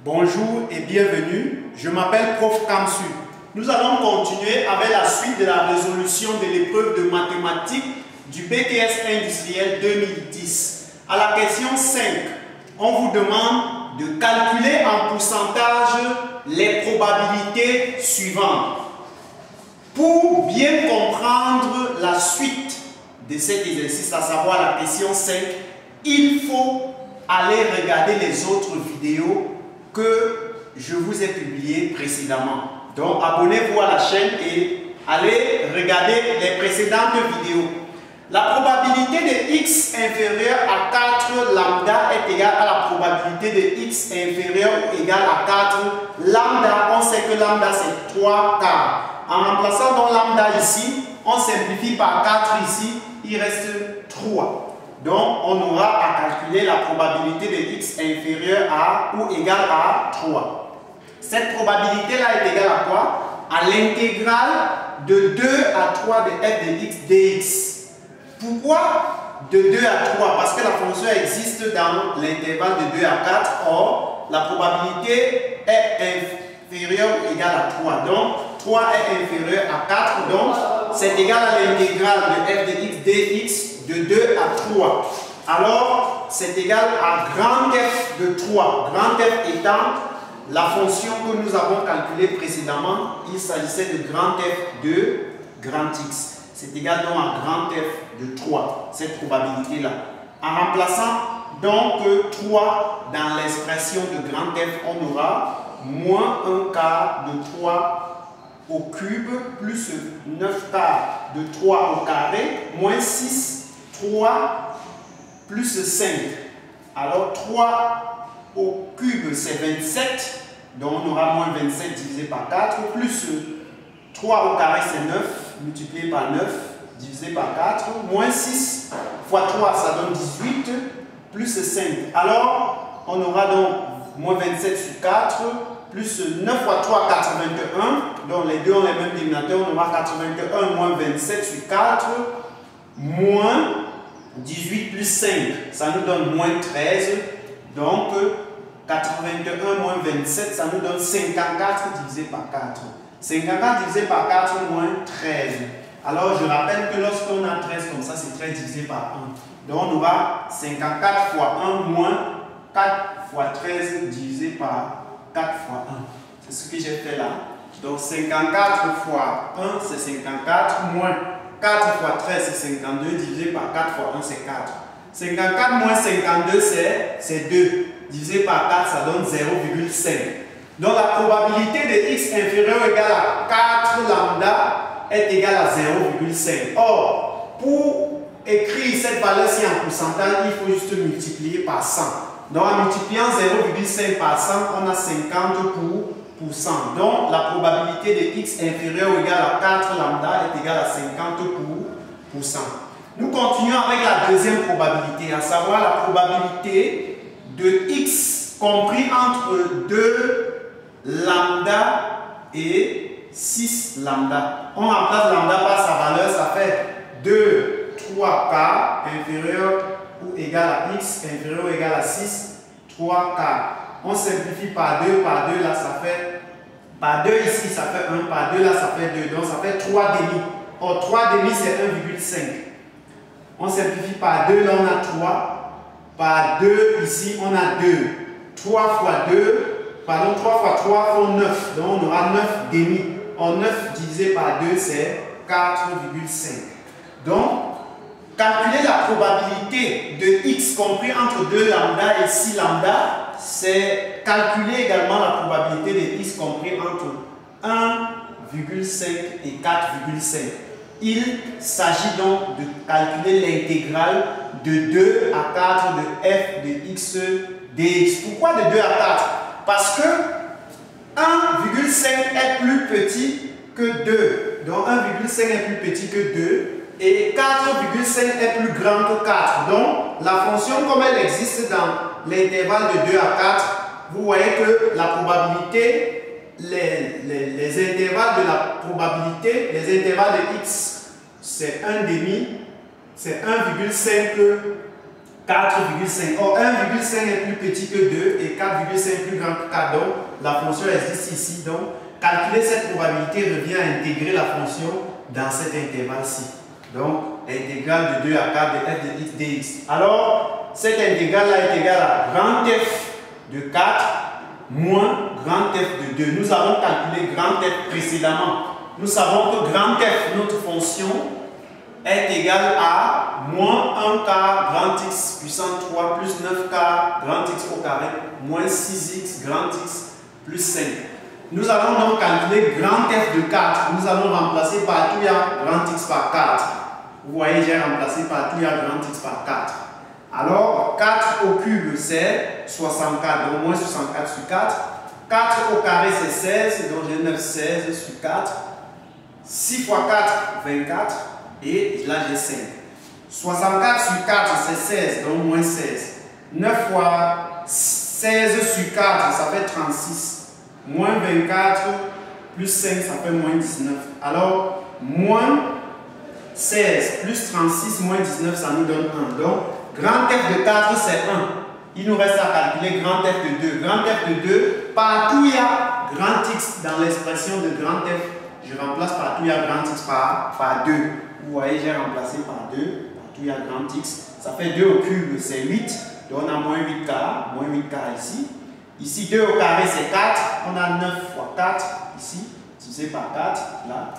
Bonjour et bienvenue, je m'appelle Prof Kamsu. Nous allons continuer avec la suite de la résolution de l'épreuve de mathématiques du BTS industriel 2010. À la question 5, on vous demande de calculer en pourcentage les probabilités suivantes. Pour bien comprendre la suite de cet exercice, à savoir la question 5, il faut aller regarder les autres vidéos que je vous ai publiées précédemment. Donc, abonnez-vous à la chaîne et allez regarder les précédentes vidéos. La probabilité de x inférieur à 4 lambda est égale à la probabilité de x inférieur ou égal à 4 lambda. On sait que lambda c'est 3 quarts. En remplaçant donc lambda ici, on simplifie par 4 ici, il reste 3. Donc, on aura à calculer la probabilité de x inférieur à ou égal à 3. Cette probabilité-là est égale à quoi? À l'intégrale de 2 à 3 de f de x dx. Pourquoi de 2 à 3? Parce que la fonction existe dans l'intervalle de 2 à 4. Or, la probabilité est inférieure ou égale à 3. Donc, 3 est inférieur à 4. Donc, c'est égal à l'intégrale de f de x dx de 2 à 3. Alors, c'est égal à grand F de 3. Grand F étant la fonction que nous avons calculée précédemment. Il s'agissait de grand F de grand X. C'est égal donc à grand F de 3, cette probabilité-là. En remplaçant donc 3 dans l'expression de grand F, on aura moins 1 quart de 3 au cube plus 9 quarts de 3 au carré moins 6, 3 plus 5. Alors 3 au cube c'est 27, donc on aura moins 27 divisé par 4, plus 3 au carré c'est 9, multiplié par 9, divisé par 4, moins 6 fois 3 ça donne 18, plus 5. Alors on aura donc moins 27 sur 4, plus 9 fois 3, 81, donc les deux ont les mêmes dénominateurs, on aura 81 moins 27 sur 4, moins 18 plus 5, ça nous donne moins 13, donc 81 moins 27, ça nous donne 54 divisé par 4. 54 divisé par 4 moins 13. Alors je rappelle que lorsqu'on a 13 comme ça, c'est 13 divisé par 1. Donc on aura 54 fois 1 moins 4 fois 13 divisé par 4 fois 1. C'est ce que j'ai fait là. Donc 54 fois 1 c'est 54 moins 4 fois 13 c'est 52 divisé par 4 fois 1 c'est 4. 54 moins 52 c'est 2. Divisé par 4 ça donne 0,5. Donc la probabilité de x inférieur ou égal à 4 lambda est égale à 0,5. Or, pour écrire cette valeur-ci en pourcentage, il faut juste multiplier par 100. Donc en multipliant 0,5 par 100, on a 50%. Donc la probabilité de x inférieur ou égal à 4 lambda est égale à 50%. Nous continuons avec la deuxième probabilité, à savoir la probabilité de x compris entre 2 lambda et 6 lambda. On remplace lambda par sa valeur, ça fait 2, 3 quarts inférieur ou égal à x inférieur ou égal à 6, 3 quarts. On simplifie par 2, là ça fait, par 2 ici ça fait 1, par 2 là ça fait 2, donc ça fait 3 demi. Or 3 demi c'est 1,5. On simplifie par 2, là on a 3, par 2 ici on a 2. 3 fois 2, pardon, 3 fois 3 font 9, donc on aura 9 demi. En 9 divisé par 2 c'est 4,5. Donc, calculer la probabilité de x compris entre 2 lambda et 6 lambda, c'est calculer également la probabilité de x compris entre 1,5 et 4,5. Il s'agit donc de calculer l'intégrale de 2 à 4 de f de x dx. Pourquoi de 2 à 4? Parce que 1,5 est plus petit que 2. Donc 1,5 est plus petit que 2 et 4,5 est plus grand que 4. Donc la fonction comme elle existe dans l'intervalle de 2 à 4, vous voyez que la probabilité, les intervalles de la probabilité, les intervalles de x, c'est 1 demi, c'est 1,5 4,5. Or, 1,5 est plus petit que 2 et 4,5 plus grand que 4. Donc, la fonction existe ici. Donc, calculer cette probabilité revient à intégrer la fonction dans cet intervalle-ci. Donc, intégrale de 2 à 4 de f de x dx. Alors, cette intégrale-là est égale à grand F de 4 moins grand F de 2. Nous avons calculé grand F précédemment. Nous savons que grand F, notre fonction, est égal à moins 1 quart grand x puissance 3 plus 9 quart grand x au carré moins 6x grand x plus 5. Nous allons donc calculer grand F de 4. Nous allons remplacer partout il y a grand x par 4. Vous voyez, j'ai remplacé partout il y a grand x par 4. Alors, 4 au cube c'est 64, donc moins 64 sur 4. 4 au carré c'est 16, donc j'ai 9, 16 sur 4. 6 fois 4, 24. Et là j'ai 5. 64 sur 4 c'est 16, donc moins 16. 9 fois 16 sur 4, ça fait 36. Moins 24 plus 5, ça fait moins 19. Alors, moins 16 plus 36 moins 19, ça nous donne 1. Donc, grand F de 4, c'est 1. Il nous reste à calculer grand F de 2. Grand F de 2, partout il y a grand X dans l'expression de grand F. Je remplace partout il y a grand X par 2. Vous voyez, j'ai remplacé par 2. Partout il y a grand X. Ça fait 2 au cube, c'est 8. Donc, on a moins 8 quarts. Moins 8 quarts ici. Ici, 2 au carré, c'est 4. On a 9 fois 4 ici. Divisé par 4, là.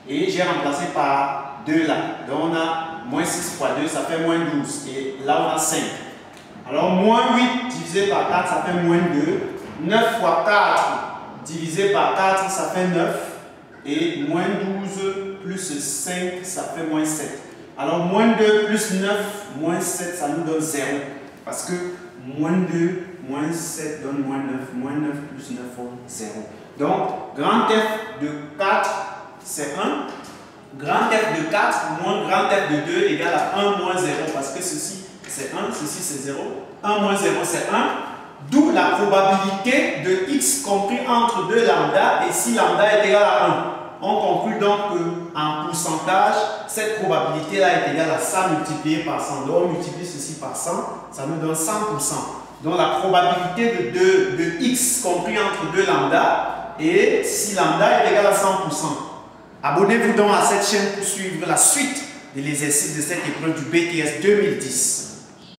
Et j'ai remplacé par 2 là. Donc, on a moins 6 fois 2, ça fait moins 12. Et là, on a 5. Alors, moins 8 divisé par 4, ça fait moins 2. 9 fois 4 divisé par 4, ça fait 9. Et moins 12 plus 5, ça fait moins 7. Alors, moins 2 plus 9, moins 7, ça nous donne 0. Parce que moins 2, moins 7 donne moins 9. Moins 9 plus 9 font 0. Donc, grand F de 4, c'est 1. Grand F de 4 moins grand F de 2 égale à 1 moins 0. Parce que ceci, c'est 1, ceci, c'est 0. 1 moins 0, c'est 1. D'où la probabilité de x compris entre 2 lambda. Et si lambda est égal à 1, on conclut donc qu'en pourcentage, cette probabilité-là est égale à 100 multiplié par 100. Donc, on multiplie ceci par 100, ça nous donne 100%. Donc, la probabilité de x compris entre 2 lambda, et si lambda est égal à 100%. Abonnez-vous donc à cette chaîne pour suivre la suite de l'exercice de cette épreuve du BTS 2010.